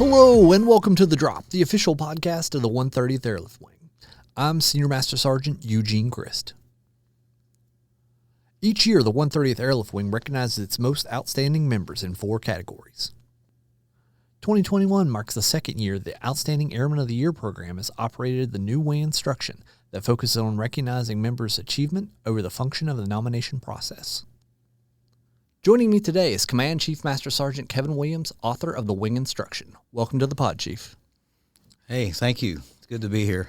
Hello and welcome to The Drop, the official podcast of the 130th Airlift Wing. I'm Senior Master Sgt. Eugene Grist. Each year, the 130th Airlift Wing recognizes its most outstanding members in 4 categories. 2021 marks the second year the Outstanding Airman of the Year program has operated the new wing instruction that focuses on recognizing members' achievement over the function of the nomination process. Joining me today is Command Chief Master Sgt. Kevan Williams, author of the Wing Instruction. Welcome to the pod, Chief. Hey, thank you. It's good to be here.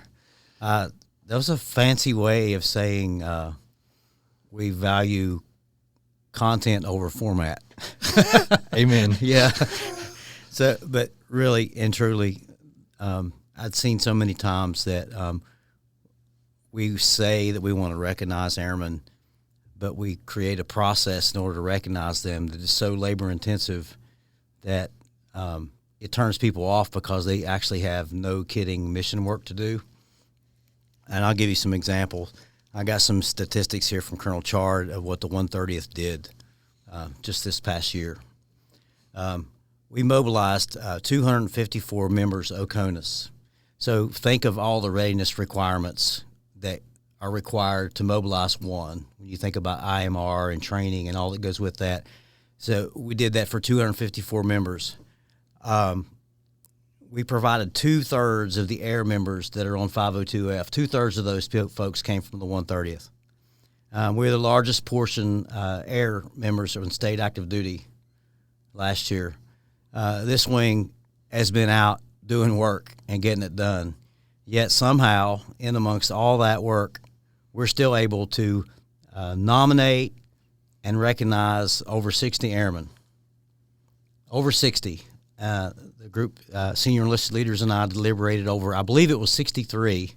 That was a fancy way of saying we value content over format. Amen. Yeah. So, but really and truly, I'd seen so many times that we say that we want to recognize airmen, but we create a process in order to recognize them that is so labor-intensive that it turns people off because they actually have no kidding mission work to do. And I'll give you some examples. I got some statistics here from Colonel Chard of what the 130th did just this past year. We mobilized 254 members of OCONUS. So think of all the readiness requirements that are required to mobilize one. When you think about IMR and training and all that goes with that. So we did that for 254 members. We provided 2/3 of the air members that are on 502F. 2/3 of those folks came from the 130th. We're the largest portion air members on state active duty last year. This wing has been out doing work and getting it done. Yet somehow, in amongst all that work, we're still able to nominate and recognize over 60 airmen. Over 60. The group, senior enlisted leaders and I deliberated over, I believe it was 63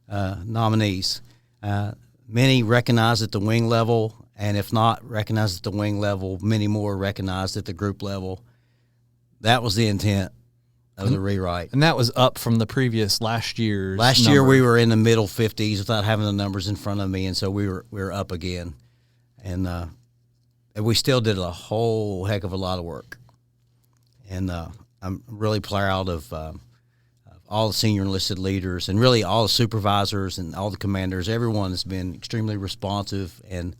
nominees. Many recognized at the wing level, and if not recognized at the wing level, many more recognized at the group level. That was the intent of the rewrite. And that was up from the previous last year's Last number. year we were in the middle 50s without having the numbers in front of me, and so we were up again. And we still did a whole heck of a lot of work. And I'm really proud of all the senior enlisted leaders and really all the supervisors and all the commanders. Everyone has been extremely responsive and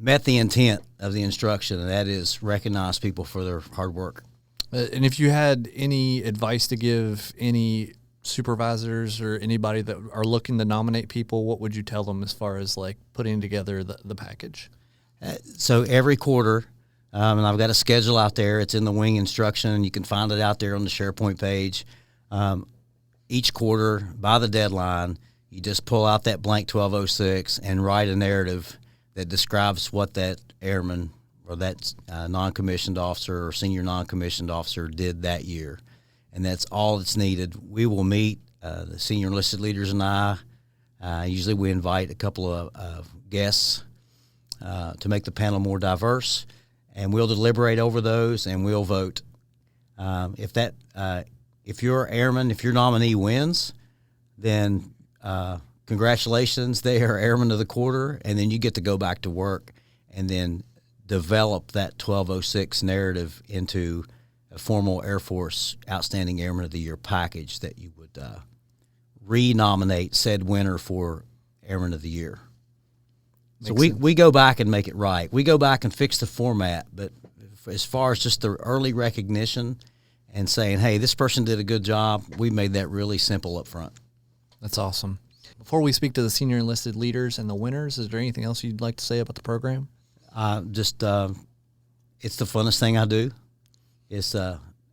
met the intent of the instruction, and that is recognize people for their hard work. And if you had any advice to give any supervisors or anybody that are looking to nominate people, what would you tell them as far as like putting together the package? So every quarter, and I've got a schedule out there. It's in the wing instruction. You can find it out there on the SharePoint page. Each quarter, by the deadline, you just pull out that blank 1206 and write a narrative that describes what that airman or that non-commissioned officer or senior non-commissioned officer did that year. And that's all that's needed. We will meet, the senior enlisted leaders and I. Usually we invite a couple of guests to make the panel more diverse, and we'll deliberate over those and we'll vote. If your airman, if your nominee wins, then congratulations, they are airman of the quarter, and then you get to go back to work and then develop that 1206 narrative into a formal Air Force Outstanding Airman of the Year package that you would re-nominate said winner for Airman of the Year. So we go back and make it right. We go back and fix the format, but as far as just the early recognition and saying, hey, this person did a good job, we made that really simple up front. That's awesome. Before we speak to the senior enlisted leaders and the winners, is there anything else you'd like to say about the program? It's the funnest thing I do is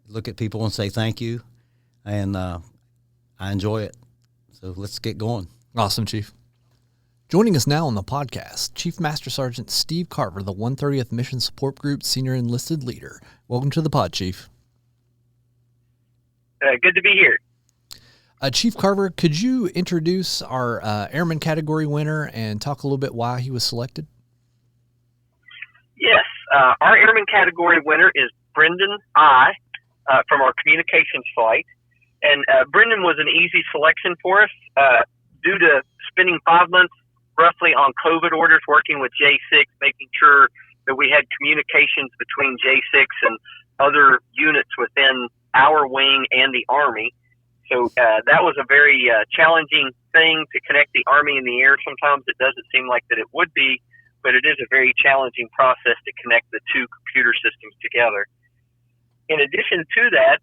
look at people and say thank you, and I enjoy it. So let's get going. Awesome, Chief. Joining us now on the podcast, Chief Master Sgt. Steve Carver, the 130th Mission Support Group Senior Enlisted Leader. Welcome to the pod, Chief. Good to be here. Chief Carver, could you introduce our Airman category winner and talk a little bit why he was selected? Yes. Our Airman category winner is Brendan I. From our communications flight. And Brendan was an easy selection for us due to spending 5 months roughly on COVID orders, working with J6, making sure that we had communications between J6 and other units within our wing and the Army. So that was a very challenging thing to connect the Army and the air. Sometimes it doesn't seem like that it would be, but it is a very challenging process to connect the two computer systems together. In addition to that,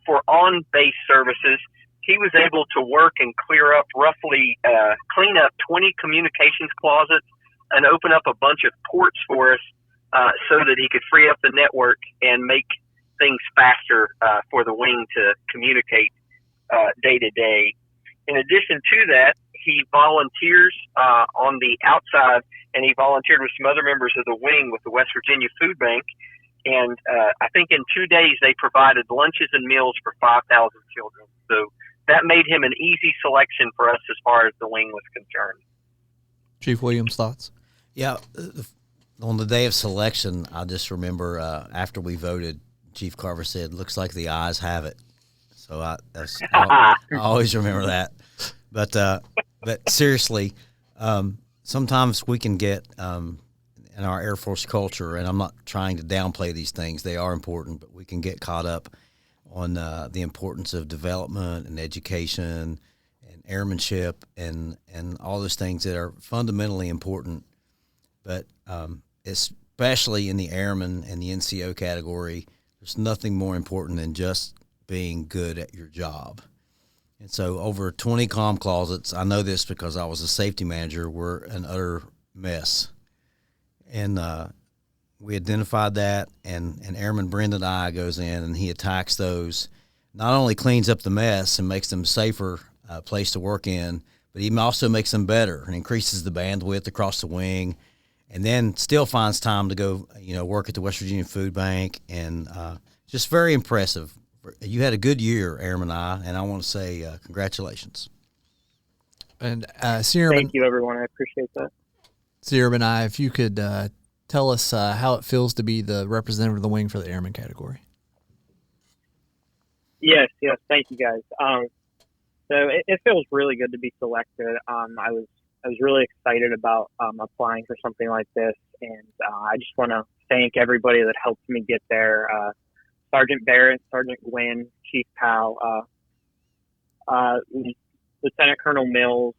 for on-base services, he was able to work and clear up clean up 20 communications closets and open up a bunch of ports for us so that he could free up the network and make things faster for the wing to communicate day to day. In addition to that, he volunteers on the outside, and he volunteered with some other members of the wing with the West Virginia Food Bank. And I think in 2 days they provided lunches and meals for 5,000 children. So that made him an easy selection for us as far as the wing was concerned. Chief Williams, thoughts? Yeah, on the day of selection, I just remember after we voted, Chief Carver said, "Looks like the ayes have it." So I always remember that. But seriously, sometimes we can get in our Air Force culture, and I'm not trying to downplay these things; they are important. But we can get caught up on the importance of development and education and airmanship and all those things that are fundamentally important. But especially in the airman and the NCO category, there's nothing more important than just being good at your job. And so over 20 comm closets, I know this because I was a safety manager, were an utter mess. And we identified that, and Airman Brendan I goes in and he attacks those, not only cleans up the mess and makes them a safer place to work in, but he also makes them better and increases the bandwidth across the wing, and then still finds time to go, work at the West Virginia Food Bank, and just very impressive. You had a good year, Airman I, and I want to say congratulations. And Sierra, thank you, everyone. I appreciate that. Sierra and I, if you could tell us how it feels to be the representative of the wing for the airman category. Yes, thank you, guys. So it feels really good to be selected. I was really excited about applying for something like this, and I just want to thank everybody that helped me get there. Sergeant Barrett, Sergeant Gwynn, Chief Powell, Lieutenant Colonel Mills,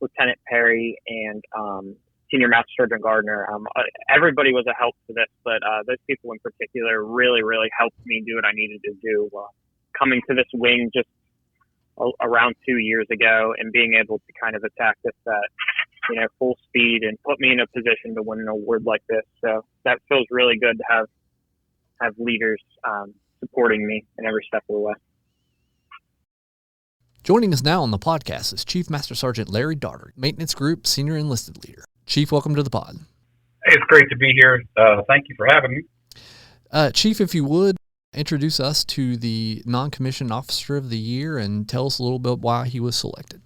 Lieutenant Perry, and Senior Master Sergeant Gardner. Everybody was a help to this, but those people in particular really, really helped me do what I needed to do. Coming to this wing just around 2 years ago and being able to kind of attack this at full speed and put me in a position to win an award like this. So that feels really good to have leaders supporting me in every step of the way. Joining us now on the podcast is Chief Master Sergeant Larry Daugherty, Maintenance Group Senior Enlisted Leader. Chief, welcome to the pod. Hey, it's great to be here. Thank you for having me. Chief, if you would, introduce us to the Non-Commissioned Officer of the Year and tell us a little bit why he was selected.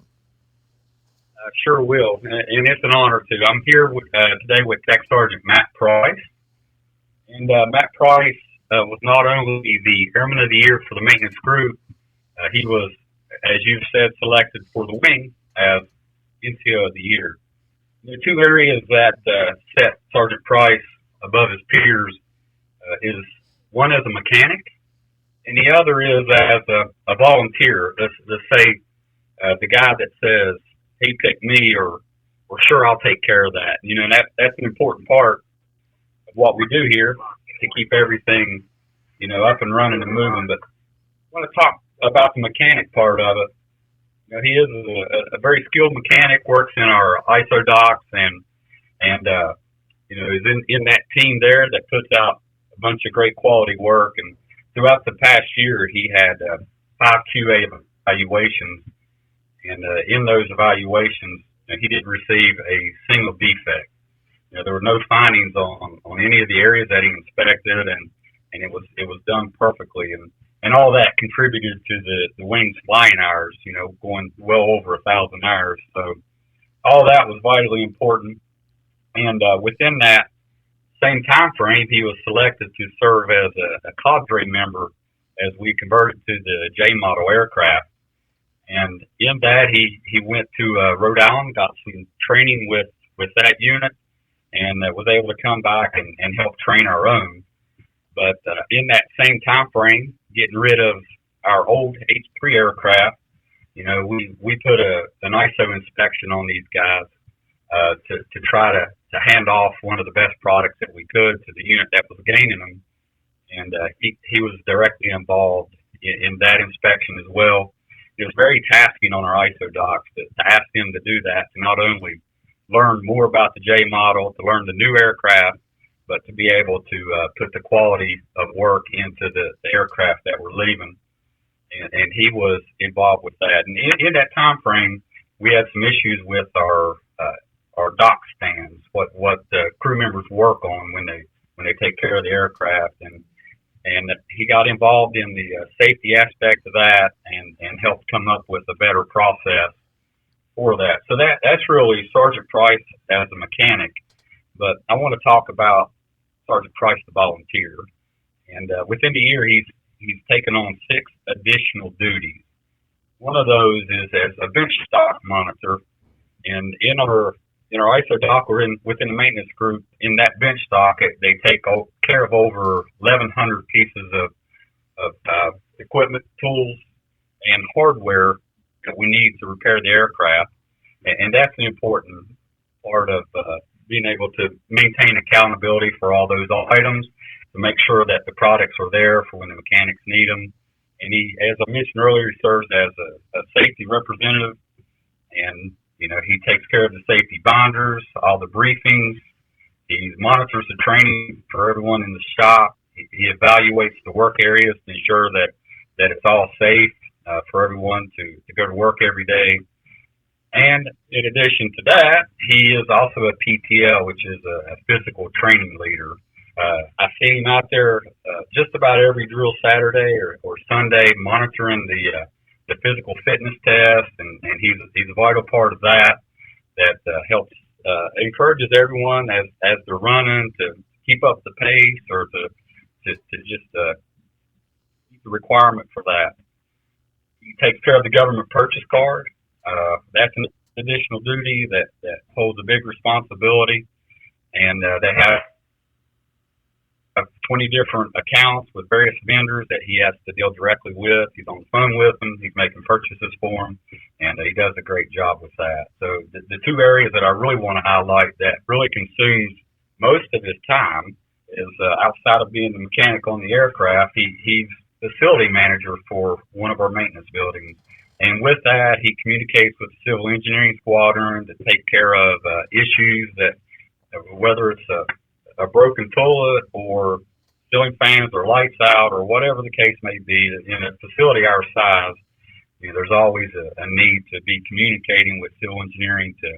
Sure will, and it's an honor to. I'm here today with Tech Sergeant Matt Price. And Matt Price was not only the Airman of the Year for the Maintenance Group, he was, as you've said, selected for the wing as NCO of the Year. The two areas that set Sergeant Price above his peers is one as a mechanic, and the other is as a volunteer. Let's say the guy that says, "He picked me," or "Sure, I'll take care of that." That's an important part of what we do here to keep everything, up and running and moving. But I want to talk about the mechanic part of it. He is a very skilled mechanic, works in our ISO docks, and is in that team there that puts out a bunch of great quality work. And throughout the past year, he had 5 QA evaluations, and in those evaluations, he didn't receive a single defect. There were no findings on any of the areas that he inspected, and it was done perfectly. And all that contributed to the wing's flying hours, going well over 1,000 hours. So all that was vitally important. And within that same time frame, he was selected to serve as a cadre member as we converted to the J model aircraft. And in that, he went to Rhode Island, got some training with that unit, and was able to come back and help train our own. But in that same time frame, getting rid of our old H-3 aircraft, we put an ISO inspection on these guys to try to hand off one of the best products that we could to the unit that was gaining them. And he was directly involved in that inspection as well. It was very tasking on our ISO docs to ask them to do that, to not only learn more about the J model, to learn the new aircraft, but to be able to put the quality of work into the aircraft that we're leaving. And he was involved with that. And in that time frame, we had some issues with our dock stands, what the crew members work on when they take care of the aircraft, and he got involved in the safety aspect of that and helped come up with a better process for that. So that's really Sergeant Price as a mechanic. But I want to talk about Sergeant Price, the volunteer. And within the year, he's taken on 6 additional duties. One of those is as a bench stock monitor. And in our ISO dock, or within the maintenance group, in that bench stock, they take care of over 1,100 pieces of equipment, tools, and hardware that we need to repair the aircraft. And that's an important part of being able to maintain accountability for all those items, to make sure that the products are there for when the mechanics need them. And he, as I mentioned earlier, he serves as a safety representative, and he takes care of the safety binders, all the briefings. He monitors the training for everyone in the shop. He evaluates the work areas to ensure that it's all safe for everyone to go to work every day. And in addition to that, he is also a PTL, which is a physical training leader. I see him out there just about every drill Saturday or Sunday, monitoring the physical fitness test, and he's a vital part of that helps encourages everyone as they're running to keep up the pace, or to just keep the requirement for that. He takes care of the government purchase card. That's an additional duty that holds a big responsibility, and they have 20 different accounts with various vendors that he has to deal directly with. He's on the phone with them. He's making purchases for them, and he does a great job with that. So the 2 areas that I really want to highlight that really consumes most of his time is outside of being the mechanic on the aircraft, he's facility manager for one of our maintenance buildings. And with that, he communicates with the civil engineering squadron to take care of issues that, whether it's a broken toilet or ceiling fans or lights out or whatever the case may be. In a facility our size, there's always a need to be communicating with civil engineering to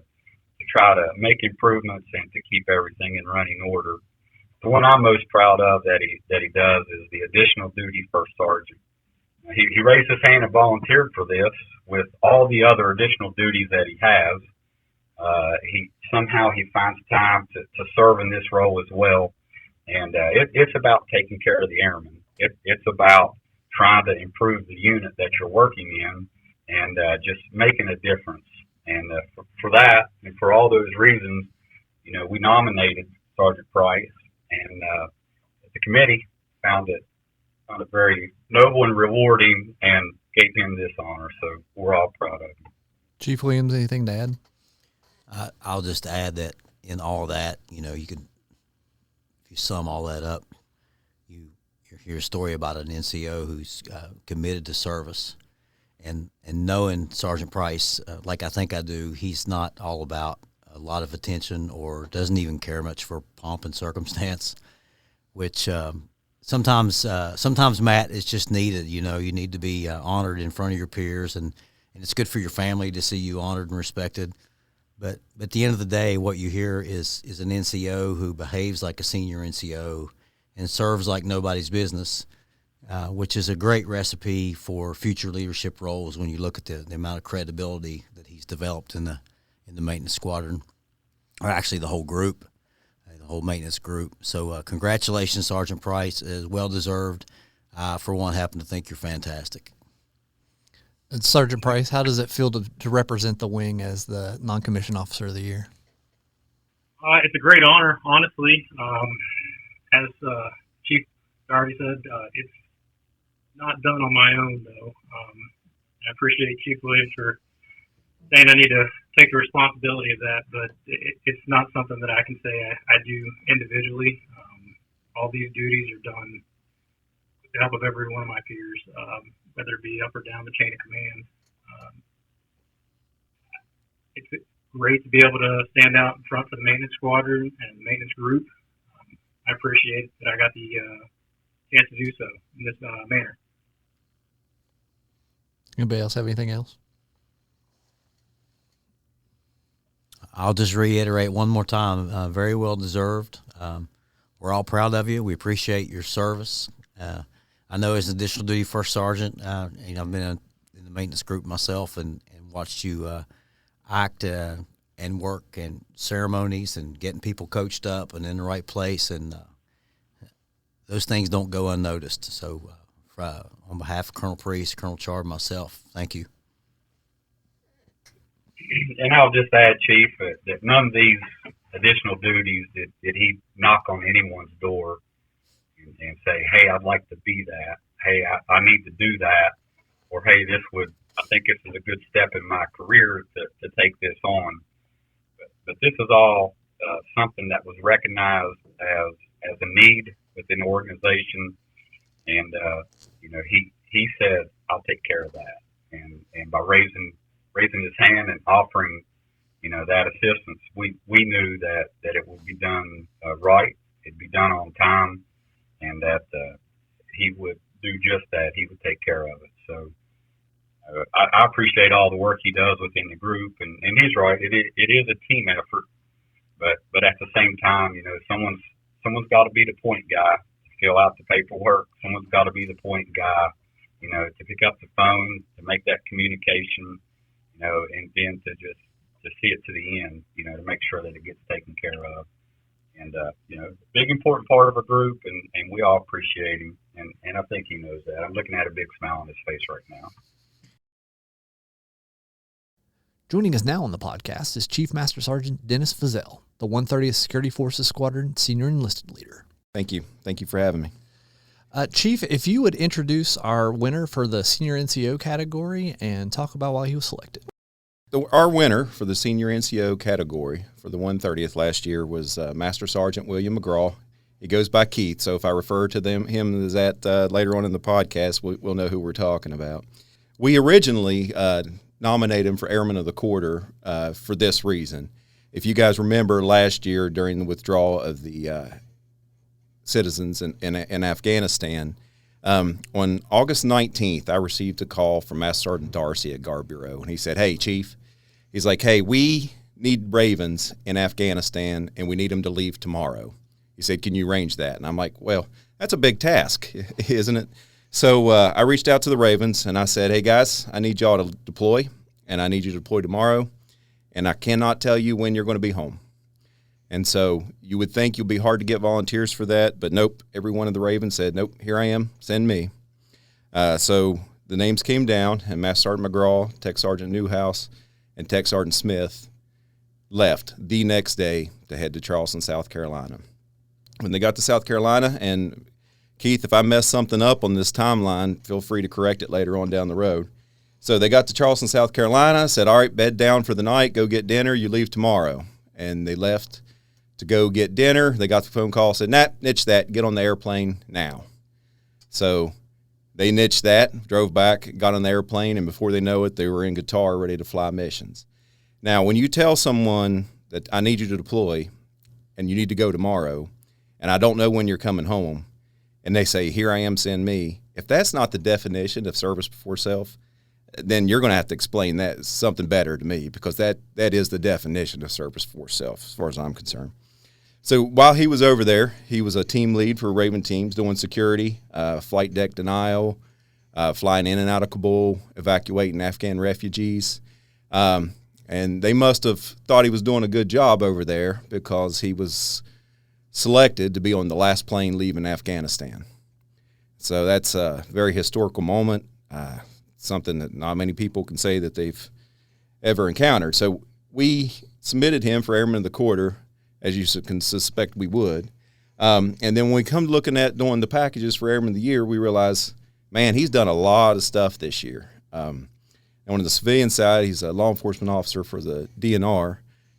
try to make improvements and to keep everything in running order. The one I'm most proud of that he does is the additional duty first sergeant. He raised his hand and volunteered for this with all the other additional duties that he has. He finds time to serve in this role as well. And it's about taking care of the airmen. It's about trying to improve the unit that you're working in, and just making a difference. And for that, and for all those reasons, we nominated Sergeant Price, and the committee found it very noble and rewarding, and gave him this honor. So we're all proud of him. Chief Williams, anything to add? I'll just add that in all that, you can, if you sum all that up, you hear a story about an NCO who's committed to service, and knowing Sergeant Price, like I think I do, he's not all about a lot of attention or doesn't even care much for pomp and circumstance, which sometimes, Matt, it's just needed. You need to be honored in front of your peers, and it's good for your family to see you honored and respected. But at the end of the day, what you hear is an NCO who behaves like a senior NCO and serves like nobody's business, which is a great recipe for future leadership roles when you look at the amount of credibility that he's developed in the maintenance squadron, or actually the whole group, the whole maintenance group. So congratulations, Sergeant Price. Well deserved. For one, happen to think you're fantastic. And Sergeant Price, how does it feel to represent the wing as the non-commissioned officer of the year? It's a great honor, honestly. As Chief I already said, it's not done on my own, though. I appreciate Chief Williams for saying I need to take the responsibility of that, but it's not something that I can say I do individually. All these duties are done with the help of every one of my peers, whether it be up or down the chain of command. It's great to be able to stand out in front for the maintenance squadron and maintenance group. I appreciate that I got the chance to do so in this manner. Anybody else have anything else? I'll just reiterate one more time, very well deserved. We're all proud of you. We appreciate your service. I know as an additional duty first sergeant, I've been in the maintenance group myself and watched you act and work and ceremonies and getting people coached up and in the right place, and those things don't go unnoticed. So on behalf of Colonel Priest, Colonel Chard, myself, thank you. And I'll just add, Chief, that none of these additional duties did he knock on anyone's door and say, hey, I'd like to be that. Hey, I need to do that. Or, hey, I think this is a good step in my career to take this on. But this is all something that was recognized as a need within the organization. And, he said, I'll take care of that. And by raising his hand and offering, that assistance, we knew that it would be done right, it'd be done on time, and that he would do just that. He would take care of it. So I appreciate all the work he does within the group, and he's right. It is a team effort, but at the same time, someone's got to be the point guy to fill out the paperwork. Someone's got to be the point guy, to pick up the phone, to make that communication, and then to see it to the end, to make sure that it gets taken care of. And, big important part of our group, and we all appreciate him, and I think he knows that. I'm looking at a big smile on his face right now. Joining us now on the podcast is Chief Master Sgt. Dennis Fazell, the 130th Security Forces Squadron Senior Enlisted Leader. Thank you. Thank you for having me. Chief, if you would introduce our winner for the Senior NCO category and talk about why he was selected. Our winner for the Senior NCO category for the 130th last year was Master Sergeant William McGraw. He goes by Keith, so if I refer to him as that later on in the podcast, we'll know who we're talking about. We originally nominated him for Airman of the Quarter for this reason. If you guys remember last year during the withdrawal of the citizens in Afghanistan, on August 19th, I received a call from Master Sergeant Darcy at Guard Bureau, and he said, hey, Chief, he's like, hey, we need Ravens in Afghanistan, and we need them to leave tomorrow. He said, can you arrange that? And I'm like, well, that's a big task, isn't it? So I reached out to the Ravens, and I said, hey, guys, I need y'all to deploy, and I need you to deploy tomorrow, and I cannot tell you when you're going to be home. And so you would think you'll be hard to get volunteers for that, but nope, every one of the Ravens said, nope, here I am, send me. So the names came down, and Master Sergeant McGraw, Tech Sergeant Newhouse, and Tech Sergeant Smith left the next day to head to Charleston, South Carolina. When they got to South Carolina, and Keith, if I mess something up on this timeline, feel free to correct it later on down the road. So they got to Charleston, South Carolina, said, all right, bed down for the night, go get dinner, you leave tomorrow. And they left to go get dinner. They got the phone call, said, nitch that, get on the airplane now. So they niched that, drove back, got on the airplane, and before they know it, they were in Qatar ready to fly missions. Now, when you tell someone that I need you to deploy and you need to go tomorrow, and I don't know when you're coming home, and they say, here I am, send me, if that's not the definition of service before self, then you're going to have to explain that something better to me, because that is the definition of service before self as far as I'm concerned. So while he was over there, he was a team lead for Raven teams doing security, flight deck denial, flying in and out of Kabul, evacuating Afghan refugees. And they must have thought he was doing a good job over there, because he was selected to be on the last plane leaving Afghanistan. So that's a very historical moment, something that not many people can say that they've ever encountered. So we submitted him for Airman of the Quarter, as you can suspect we would. And then when we come to looking at doing the packages for Airman of the Year, we realize, man, he's done a lot of stuff this year. And on the civilian side, he's a law enforcement officer for the DNR,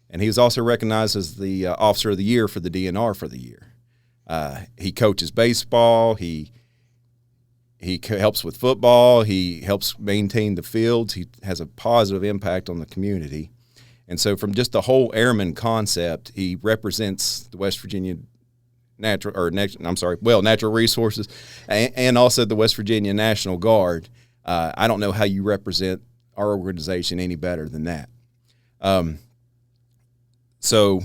and he was also recognized as the Officer of the Year for the DNR for the year. He coaches baseball. He helps with football. He helps maintain the fields. He has a positive impact on the community. And so from just the whole airman concept, he represents the West Virginia natural resources and also the West Virginia National Guard. I don't know how you represent our organization any better than that. So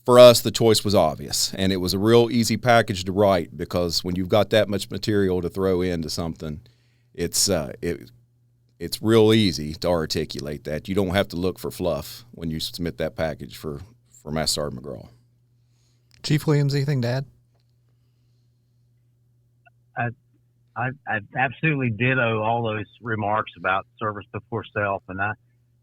for us, the choice was obvious, and it was a real easy package to write because when you've got that much material to throw into something, it's real easy to articulate that. You don't have to look for fluff when you submit that package for Master Sergeant McGraw. Chief Williams, anything to add? I absolutely ditto all those remarks about service before self, and I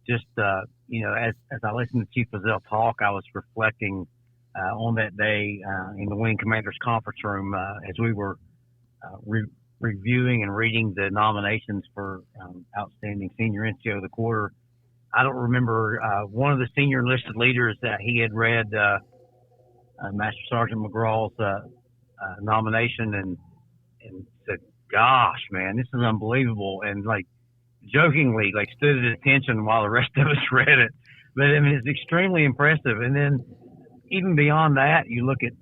just as I listened to Chief Bazell talk, I was reflecting on that day in the Wing Commander's conference room as we were reviewing and reading the nominations for Outstanding Senior NCO of the Quarter. I don't remember one of the senior enlisted leaders that he had read Master Sergeant McGraw's nomination and said, "Gosh, man, this is unbelievable," and jokingly stood at attention while the rest of us read it. But I mean, it's extremely impressive. And then even beyond that, you look at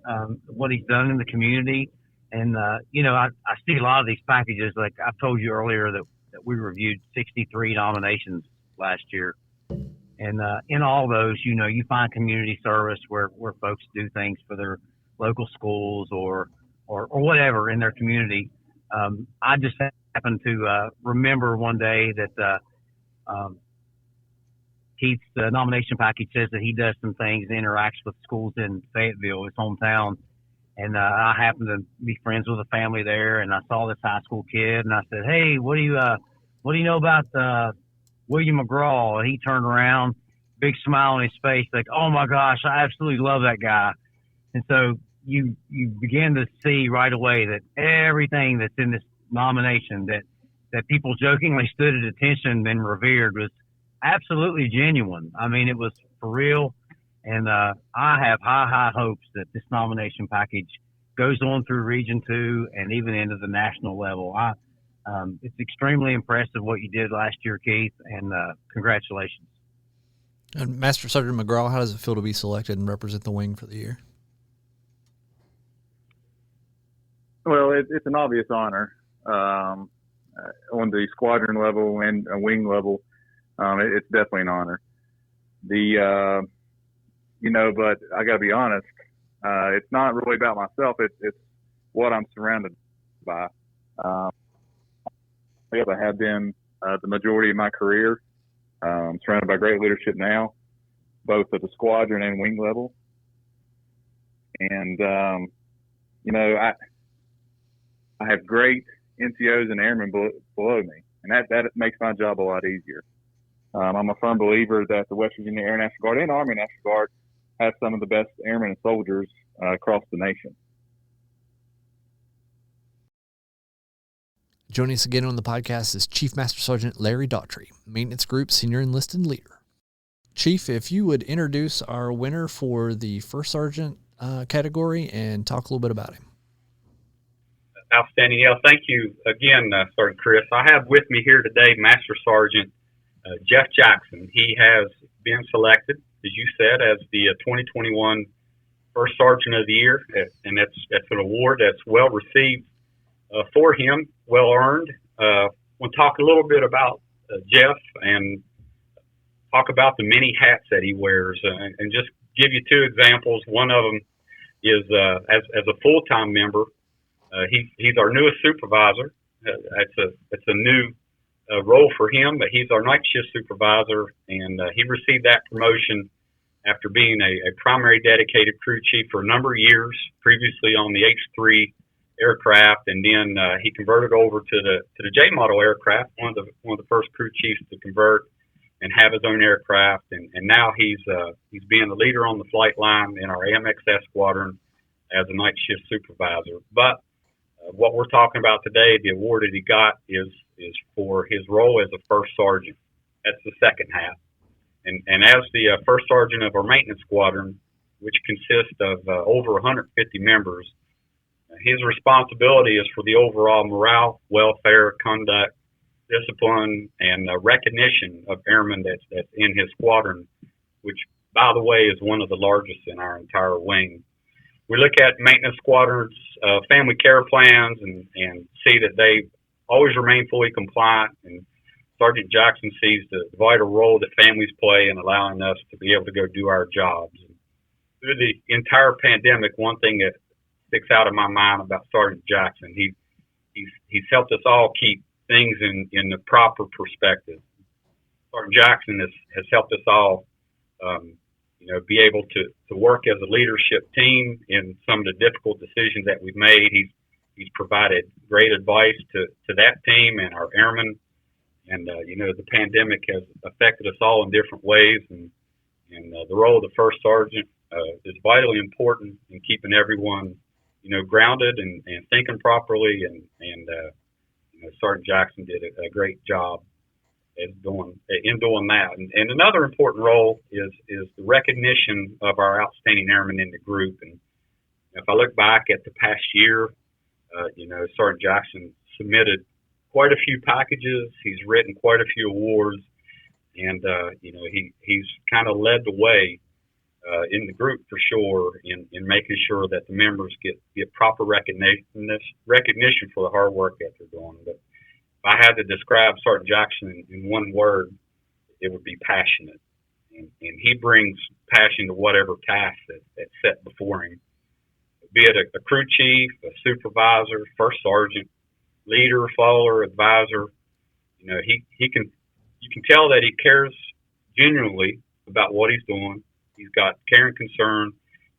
what he's done in the community, and I see a lot of these packages. Like I told you earlier that we reviewed 63 nominations last year. And in all those, you find community service where folks do things for their local schools or whatever in their community. I just happened to remember one day that Keith's nomination package says that he does some things, interacts with schools in Fayetteville, his hometown. And I happened to be friends with a family there, and I saw this high school kid, and I said, "Hey, what do you know about William McGraw?" And he turned around, big smile on his face, like, "Oh my gosh, I absolutely love that guy." And so you begin to see right away that everything that's in this nomination that people jokingly stood at attention and revered was absolutely genuine. I mean, it was for real. And I have high hopes that this nomination package goes on through Region 2 and even into the national level. It's extremely impressive what you did last year, Keith, and congratulations. And Master Sergeant McGraw, how does it feel to be selected and represent the wing for the year? Well, it's an obvious honor on the squadron level and a wing level. It's definitely an honor. But I got to be honest. It's not really about myself. It's what I'm surrounded by. I have been the majority of my career. I'm surrounded by great leadership now, both at the squadron and wing level. And I have great NCOs and airmen below me, and that makes my job a lot easier. I'm a firm believer that the West Virginia Air National Guard and Army National Guard have some of the best airmen and soldiers across the nation. Joining us again on the podcast is Chief Master Sergeant Larry Daughtry, Maintenance Group Senior Enlisted Leader. Chief, if you would introduce our winner for the First Sergeant category and talk a little bit about him. Outstanding. Yeah, thank you again, Sergeant Chris. I have with me here today Master Sergeant Jeff Jackson. He has been selected, as you said, as the 2021 First Sergeant of the Year, and that's an award that's well received for him, well earned. We'll talk a little bit about Jeff and talk about the many hats that he wears, and just give you two examples. One of them is as a full-time member. He's our newest supervisor. It's a new role for him, but he's our night shift supervisor, and he received that promotion after being a primary dedicated crew chief for a number of years, previously on the H-3 aircraft, and then he converted over to the J model aircraft, one of the first crew chiefs to convert and have his own aircraft, and now he's being the leader on the flight line in our AMXS squadron as a night shift supervisor. But what we're talking about today, the award that he got is for his role as a first sergeant. That's the second half. And as the first sergeant of our maintenance squadron, which consists of over 150 members, his responsibility is for the overall morale, welfare, conduct, discipline, and recognition of airmen that's in his squadron, which, by the way, is one of the largest in our entire wing. We look at maintenance squadrons' family care plans and see that they always remain fully compliant, and Sergeant Jackson sees the vital role that families play in allowing us to be able to go do our jobs. And through the entire pandemic, one thing that sticks out of my mind about Sergeant Jackson, he's helped us all keep things in the proper perspective. Sergeant Jackson has helped us all, be able to work as a leadership team in some of the difficult decisions that we've made. He's provided great advice to that team and our airmen. And, the pandemic has affected us all in different ways. And the role of the first sergeant is vitally important in keeping everyone, grounded and thinking properly. And Sergeant Jackson did a great job in doing that. And another important role is the recognition of our outstanding airmen in the group. And if I look back at the past year, Sergeant Jackson submitted quite a few packages. He's written quite a few awards, and he's kind of led the way in the group for sure in making sure that the members get proper recognition for the hard work that they're doing. But if I had to describe Sergeant Jackson in one word, it would be passionate. And he brings passion to whatever task that's set before him, be it a crew chief, a supervisor, first sergeant, leader, follower, advisor. You can tell that he cares genuinely about what he's doing. He's got care and concern,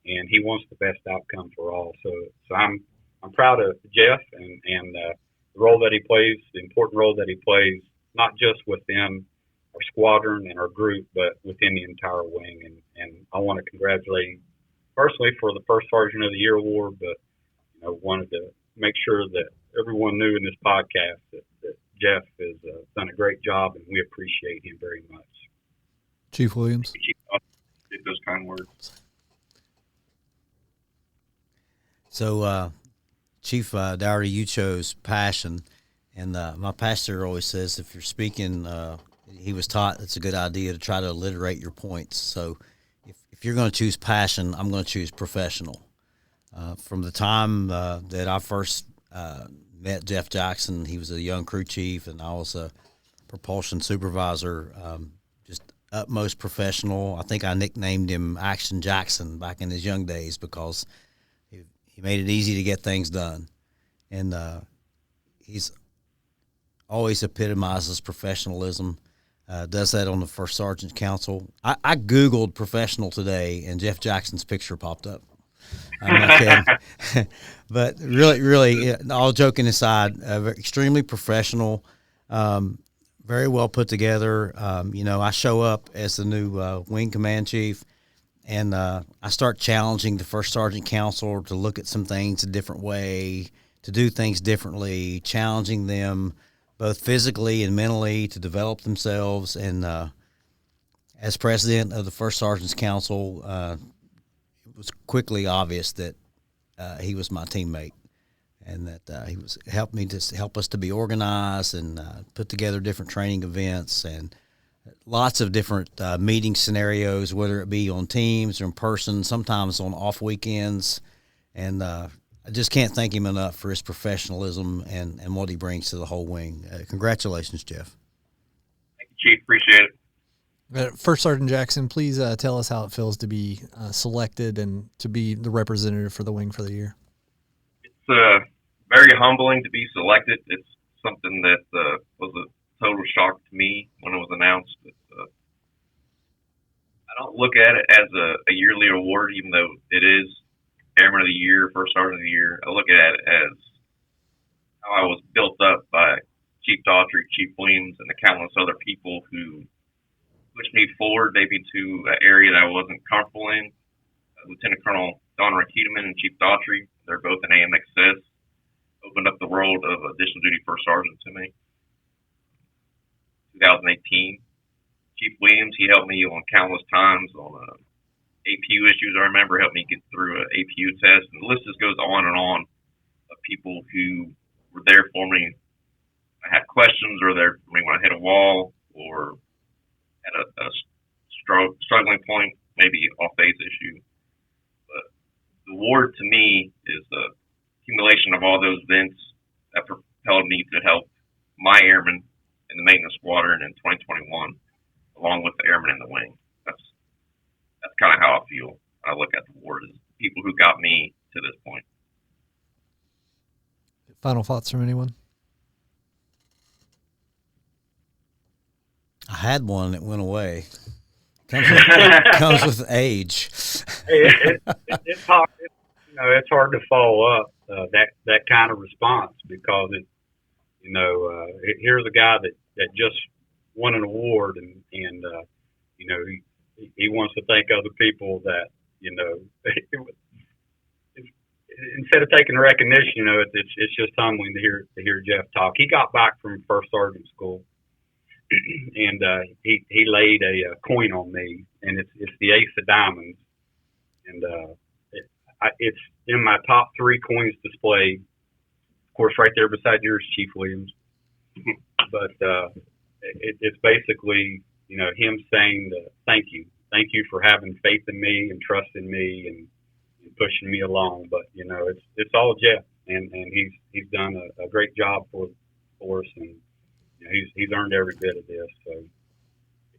and he wants the best outcome for all. So I'm proud of Jeff and the role that he plays, the important role that he plays, not just within our squadron and our group, but within the entire wing. And I want to congratulate him personally for the First Sergeant of the Year award, but wanted to make sure that everyone knew in this podcast that Jeff has done a great job, and we appreciate him very much. Chief Williams. Thank you, Chief. Those kind words. So, Chief Dougherty, you chose passion, and my pastor always says if you're speaking, he was taught it's a good idea to try to alliterate your points. So if you're going to choose passion, I'm going to choose professional. From the time that I first met Jeff Jackson, he was a young crew chief, and I was a propulsion supervisor, just utmost professional. I think I nicknamed him Action Jackson back in his young days because he made it easy to get things done. And he's always epitomizes professionalism, does that on the First Sergeant Council. I Googled professional today, and Jeff Jackson's picture popped up. I'm not kidding. But really, all joking aside, extremely professional, very well put together. I show up as the new wing command chief, and I start challenging the First Sergeant Council to look at some things a different way, to do things differently, challenging them both physically and mentally to develop themselves. And as president of the First Sergeants Council, it was quickly obvious that he was my teammate, and that he was help us to be organized and put together different training events and lots of different meeting scenarios, whether it be on Teams or in person, sometimes on off weekends. And I just can't thank him enough for his professionalism and what he brings to the whole wing. Congratulations, Jeff. Thank you, Chief. Appreciate it. First Sergeant Jackson, please tell us how it feels to be selected and to be the representative for the wing for the year. It's very humbling to be selected. It's something that was a total shock to me when it was announced. I don't look at it as a yearly award, even though it is Airman of the Year, First Sergeant of the Year. I look at it as how I was built up by Chief Daugherty, Chief Williams, and the countless other people who pushed me forward, maybe to an area that I wasn't comfortable in. Lieutenant Colonel Don Rakitaman and Chief Daughtry. They're both in AMXS. Opened up the world of additional duty first sergeant to me. 2018. Chief Williams, he helped me on countless times on APU issues. I remember helped me get through an APU test, and the list just goes on and on of people who were there for me. I had questions, or there for me when I hit a wall, or at a struggling point, maybe off-base issue. But the award to me is the accumulation of all those events that propelled me to help my airmen in the maintenance squadron in 2021, along with the airmen in the wing. That's kind of how I feel. I look at the award as people who got me to this point. Final thoughts from anyone? I had one that went away. Comes with age. It's hard. It's hard to follow up that kind of response, because here's a guy that just won an award, and he wants to thank other people that instead of taking recognition, it's just humbling to hear Jeff talk. He got back from first sergeant school, and he laid a coin on me, and it's the ace of diamonds, and it's in my top 3 coins displayed. Of course, right there beside yours, Chief Williams. But it's basically him saying thank you for having faith in me and trusting me and pushing me along. But it's all Jeff, and he's done a great job for us, and he's earned every bit of this. So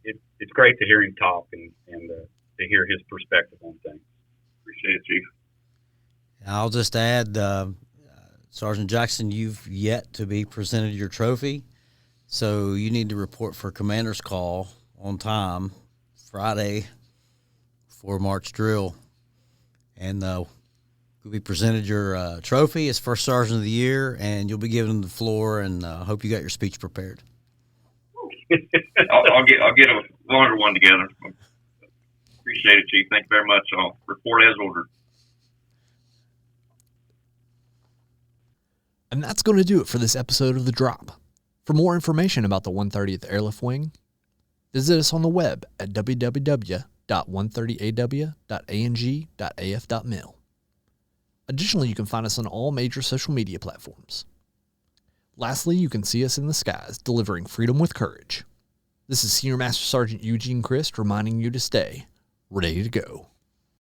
it's great to hear him talk and to hear his perspective on things. Appreciate it, Chief. I'll just add, Sergeant Jackson, you've yet to be presented your trophy, so you need to report for commander's call on time Friday for March drill, and you'll be presented your trophy as first sergeant of the year, and you'll be given the floor, and hope you got your speech prepared. I'll get a longer one together. Appreciate it, Chief. Thank you very much. I'll report as ordered. And that's going to do it for this episode of The Drop. For more information about the 130th Airlift Wing, visit us on the web at www.130aw.ang.af.mil. Additionally, you can find us on all major social media platforms. Lastly, you can see us in the skies, delivering freedom with courage. This is Senior Master Sergeant Eugene Christ reminding you to stay ready to go.